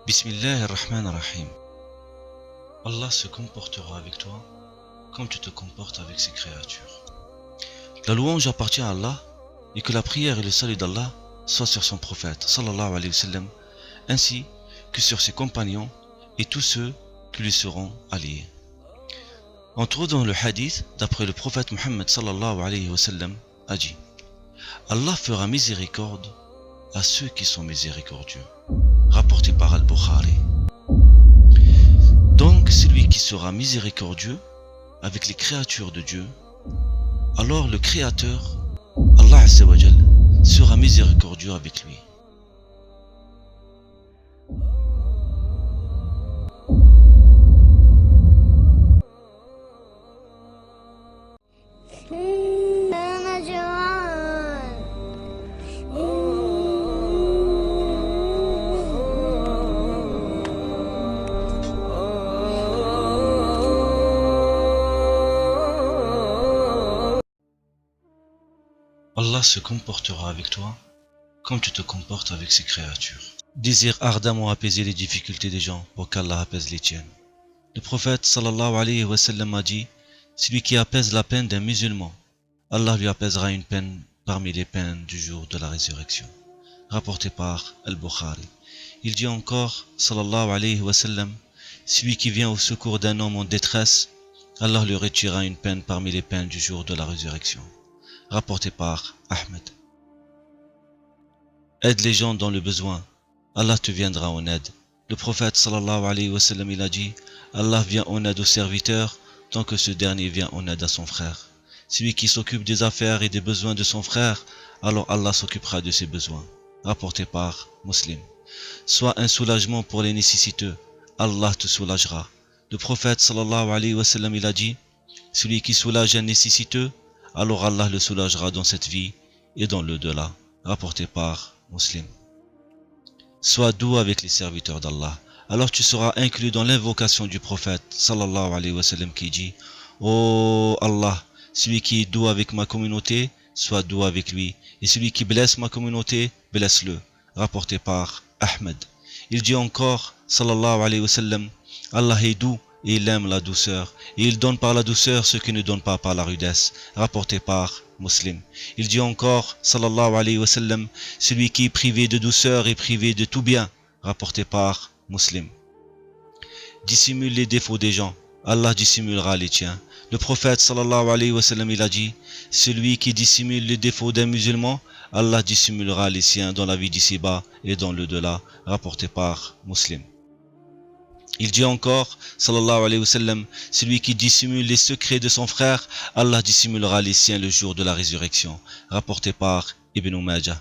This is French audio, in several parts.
Bismillah ar-Rahman ar-Rahim. Allah se comportera avec toi comme tu te comportes avec ses créatures. La louange appartient à Allah et que la prière et le salut d'Allah soient sur son prophète sallallahu alayhi wa sallam ainsi que sur ses compagnons et tous ceux qui lui seront alliés. On trouve dans le hadith d'après le prophète Muhammad sallallahu alayhi wa sallam a dit: Allah fera miséricorde à ceux qui sont miséricordieux. Rapporté par Al-Bukhari. Donc celui qui sera miséricordieux avec les créatures de Dieu, alors le Créateur, Allah Azza wa Jal, sera miséricordieux avec lui. Allah se comportera avec toi comme tu te comportes avec ses créatures. Désire ardemment apaiser les difficultés des gens pour qu'Allah apaise les tiennes. Le prophète sallallahu alayhi wa sallam a dit: celui qui apaise la peine d'un musulman, Allah lui apaisera une peine parmi les peines du jour de la résurrection. Rapporté par Al-Bukhari. Il dit encore sallallahu alayhi wa sallam: celui qui vient au secours d'un homme en détresse, Allah lui retirera une peine parmi les peines du jour de la résurrection. Rapporté par Ahmed. Aide les gens dans le besoin, Allah te viendra en aide. Le prophète sallallahu alayhi wa sallam il a dit: Allah vient en aide au serviteur tant que ce dernier vient en aide à son frère. Celui qui s'occupe des affaires et des besoins de son frère, alors Allah s'occupera de ses besoins. Rapporté par Muslim. Sois un soulagement pour les nécessiteux, Allah te soulagera. Le prophète sallallahu alayhi wa sallam il a dit: celui qui soulage un nécessiteux, alors Allah le soulagera dans cette vie et dans l'au-delà. Rapporté par Muslim. Sois doux avec les serviteurs d'Allah, alors tu seras inclus dans l'invocation du prophète sallallahu alayhi wa sallam qui dit: oh Allah, celui qui est doux avec ma communauté, sois doux avec lui, et celui qui blesse ma communauté, blesse-le. Rapporté par Ahmed. Il dit encore sallallahu alayhi wa sallam: Allah est doux et il aime la douceur, et il donne par la douceur ce qui ne donne pas par la rudesse. Rapporté par Muslim. Il dit encore sallallahu alayhi wa sallam: celui qui est privé de douceur est privé de tout bien. Rapporté par Muslim. Dissimule les défauts des gens, Allah dissimulera les tiens. Le prophète sallallahu alayhi wa sallam il a dit: celui qui dissimule les défauts d'un musulman, Allah dissimulera les siens dans la vie d'ici-bas et dans l'au-delà. Rapporté par Muslim. Il dit encore, sallallahu alayhi wa sallam: celui qui dissimule les secrets de son frère, Allah dissimulera les siens le jour de la résurrection. Rapporté par Ibn Majah.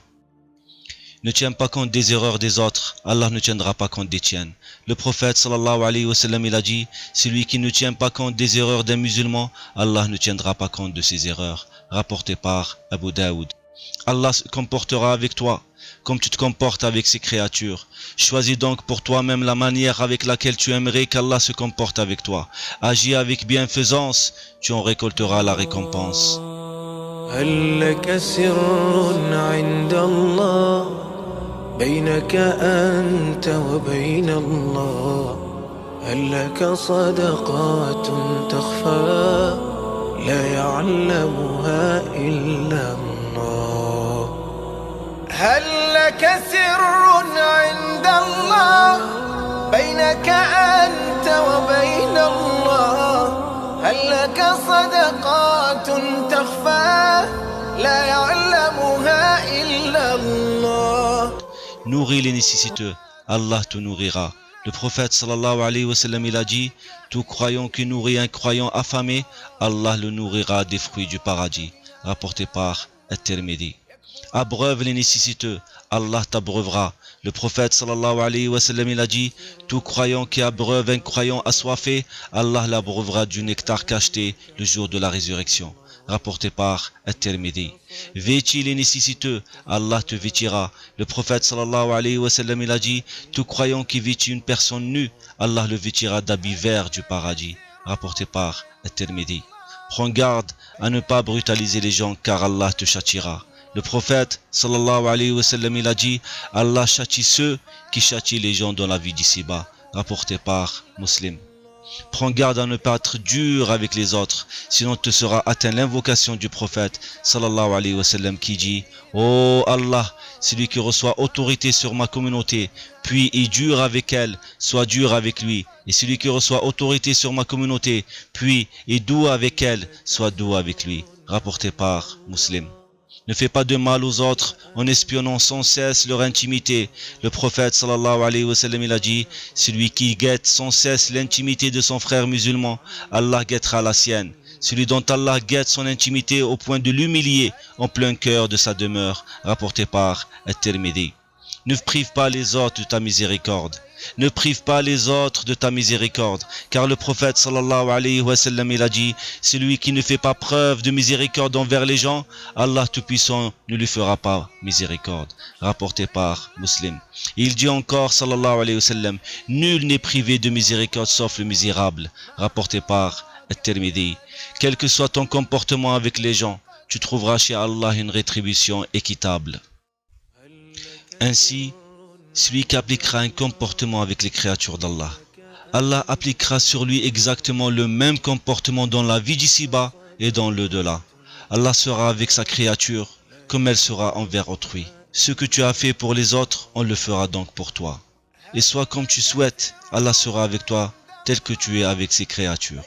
Ne tiens pas compte des erreurs des autres, Allah ne tiendra pas compte des tiennes. Le prophète sallallahu alayhi wa sallam il a dit: celui qui ne tient pas compte des erreurs d'un musulman, Allah ne tiendra pas compte de ses erreurs. Rapporté par Abu Daoud. Allah se comportera avec toi comme tu te comportes avec ses créatures. Choisis donc pour toi-même la manière avec laquelle tu aimerais qu'Allah se comporte avec toi. Agis avec bienfaisance, tu en récolteras la récompense. هل لك سر عند الله بينك أنت وبين الله هل لك صدقات تخفى لا يعلمها إلا الله هل لك سر عند الله بينك أنت وبين الله هل لك صدقات تخفى لا يعلمها إلا الله. Nourris les nécessiteux, Allah te nourrira. Le prophète sallallahu alayhi wa sallam il a dit: tout croyant qui nourrit un croyant affamé, Allah le nourrira des fruits du paradis. Rapporté par At-Tirmidhi. Abreuve les nécessiteux, Allah t'abreuvera. Le prophète sallallahu alayhi wa sallam il a dit: tout croyant qui abreuve un croyant assoiffé, Allah l'abreuvera du nectar cacheté le jour de la résurrection. Rapporté par At-Tirmidhi. Vêtis les nécessiteux, Allah te vêtira. Le prophète sallallahu alayhi wa sallam il a dit: tout croyant qui vêtit une personne nue, Allah le vêtira d'habits verts du paradis. Rapporté par At-Tirmidhi. Prends garde à ne pas brutaliser les gens car Allah te châtiera. Le prophète sallallahu alayhi wa sallam il a dit Allah châtie ceux qui châtient les gens dans la vie d'ici-bas, rapporté par Muslim. Prends garde à ne pas être dur avec les autres, sinon te sera atteint l'invocation du prophète sallallahu alayhi wa sallam qui dit Oh Allah, celui qui reçoit autorité sur ma communauté, puis est dur avec elle, soit dur avec lui. Et celui qui reçoit autorité sur ma communauté, puis est doux avec elle, soit doux avec lui. Rapporté par Muslim. Ne fais pas de mal aux autres en espionnant sans cesse leur intimité. Le prophète sallallahu alayhi wa sallam il a dit celui qui guette sans cesse l'intimité de son frère musulman, Allah guettera la sienne. Celui dont Allah guette son intimité au point de l'humilier en plein cœur de sa demeure, rapporté par At-Tirmidhi. Ne prive pas les autres de ta miséricorde. Ne prive pas les autres de ta miséricorde, car le prophète sallallahu alayhi wa sallam il a dit celui qui ne fait pas preuve de miséricorde envers les gens, Allah Tout-Puissant ne lui fera pas miséricorde. Rapporté par Muslim. Il dit encore sallallahu alayhi wa sallam nul n'est privé de miséricorde sauf le misérable. Rapporté par At-Tirmidhi. Quel que soit ton comportement avec les gens, tu trouveras chez Allah une rétribution équitable. Ainsi, celui qui appliquera un comportement avec les créatures d'Allah, Allah appliquera sur lui exactement le même comportement dans la vie d'ici-bas et dans l'au-delà. Allah sera avec sa créature comme elle sera envers autrui. Ce que tu as fait pour les autres, on le fera donc pour toi. Et sois comme tu souhaites, Allah sera avec toi tel que tu es avec ses créatures.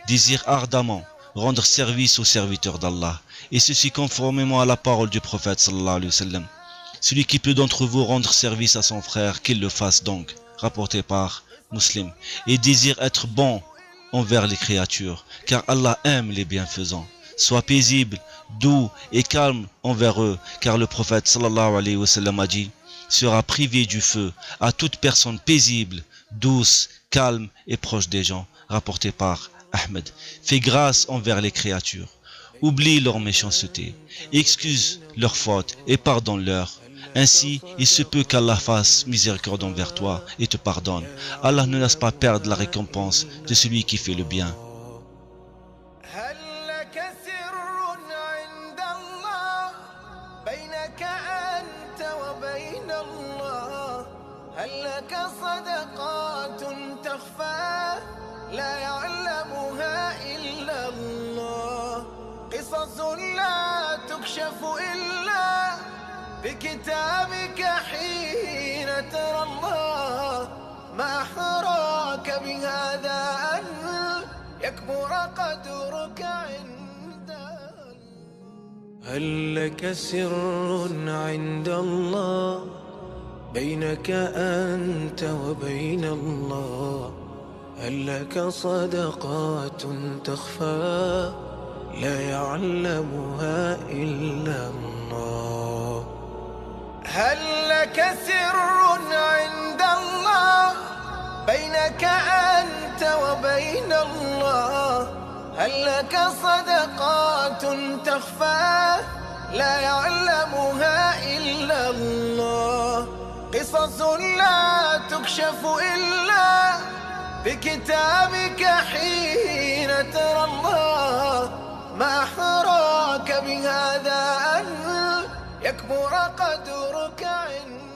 Désire ardemment rendre service aux serviteurs d'Allah, et ceci conformément à la parole du prophète sallallahu alayhi wa sallam. Celui qui peut d'entre vous rendre service à son frère, qu'il le fasse donc, rapporté par Muslim, et désire être bon envers les créatures, car Allah aime les bienfaisants. Sois paisible, doux et calme envers eux, car le prophète sallallahu alayhi wa sallam a dit, sera privé du feu à toute personne paisible, douce, calme et proche des gens, rapporté par Ahmed. Fais grâce envers les créatures, oublie leur méchanceté, excuse leurs fautes et pardonne-leur. Ainsi, il se peut qu'Allah fasse miséricorde envers toi et te pardonne. Allah ne laisse pas perdre la récompense de celui qui fait le bien. بكتابك حين ترى الله ما أحراك بهذا أن يكبر قدرك عند هل لك سر عند الله بينك أنت وبين الله هل لك صدقات تخفى لا يعلمها إلا الله هل لك سر عند الله بينك أنت وبين الله هل لك صدقات تخفى لا يعلمها إلا الله قصص لا تكشف إلا بكتابك حين ترى الله ما أحراك بهذا أن يكبر قدرك عند